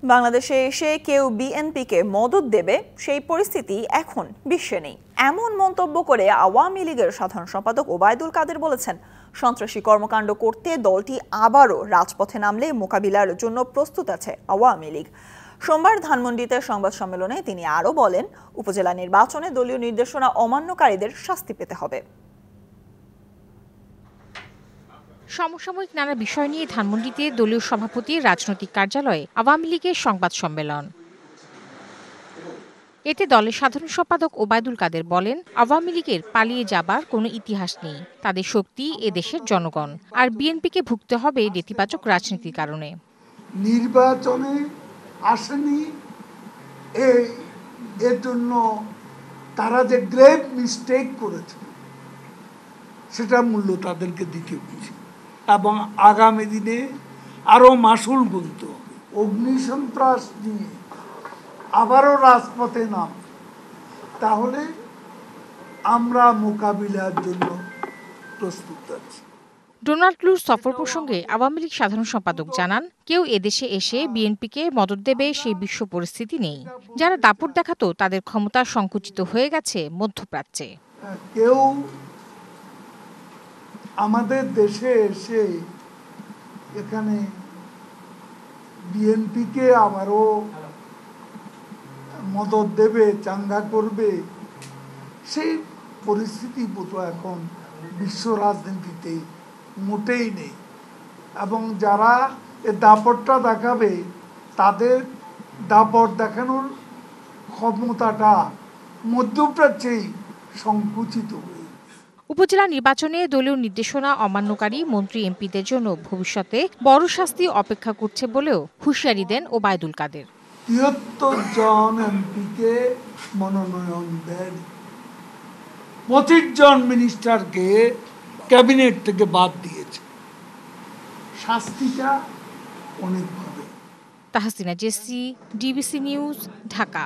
বাংলাদেশে এসে কেউ বিএনপিকে মদদ দেবে সেই পরিস্থিতি এখন বিশ্বে নেই, এমন মন্তব্য করে আওয়ামী লীগের সাধারণ সম্পাদক ওবায়দুল কাদের বলেছেন, সন্ত্রাসী কর্মকাণ্ড করতে দলটি আবারও রাজপথে নামলে মোকাবিলার জন্য প্রস্তুত আছে আওয়ামী লীগ। সোমবার ধানমন্ডিতে সংবাদ সম্মেলনে তিনি আরও বলেন, উপজেলা নির্বাচনে দলীয় নির্দেশনা অমান্যকারীদের শাস্তি পেতে হবে। সমসাময়িক নানা বিষয় নিয়ে ধানমন্ডিতে দলীয় সভাপতির রাজনৈতিক কার্যালয়ে আওয়ামী লীগের সংবাদ সম্মেলন। এতে দলের সাধারণ সম্পাদক ওবায়দুল কাদের বলেন, আওয়ামী লীগের পালিয়ে যাবার কোনো ইতিহাস নেই, তাদের শক্তি এদেশের জনগণ, আর বিএনপিকে ভুগতে হবে নেতিবাচক রাজনীতির কারণে। নির্বাচনে আসেনি, এর জন্য তারা যে গ্রেভ মিস্টেক করেছে সেটা মূল্য তাদেরকে দিতে হচ্ছে এবং আগামী দিনে আরো মাসুল গুনতে হবে। অগ্নিসন্ত্রাস নিয়ে আবারও রাজপথে নাম, তাহলে আমরা মোকাবিলার জন্য প্রস্তুত আছি। ডোনাল্ড ট্রুর সফর প্রসঙ্গে আওয়ামী লীগ সাধারণ সম্পাদক জানান, কেউ এদেশে এসে বিএনপিকে মদদ দেবে সেই বিশ্ব পরিস্থিতি নেই। যারা দাপট দেখাতো তাদের ক্ষমতা সংকুচিত হয়ে গেছে মধ্যপ্রাচ্যে। কেউ আমাদের দেশে এসে এখানে বিএনপিকে আবারও মদদ দেবে, চাঙ্গা করবে, সেই পরিস্থিতি বোধ এখন বিশ্ব রাজনীতিতে মোটেই নেই। এবং যারা এ দাপটটা দেখাবে তাদের দাপট দেখানোর ক্ষমতাটা মধ্যপ্রাচ্যেই সংকুচিত হয়ে। উপজেলা নির্বাচনে দলীয় নির্দেশনা অমান্যকারী মন্ত্রী এমপিদের জন্য ভবিষ্যতে বড় শাস্তি অপেক্ষা করছে বলেও হুঁশিয়ারি দেন ওবায়দুল কাদের। ৭৩ জন এমপিকে মনোনয়ন দেন, ২৫ জন মিনিস্টারকে ক্যাবিনেট থেকে বাদ দিয়েছে, শাস্তিটা অনেক হবে। Tahsina Jesy, DBC news, Dhaka.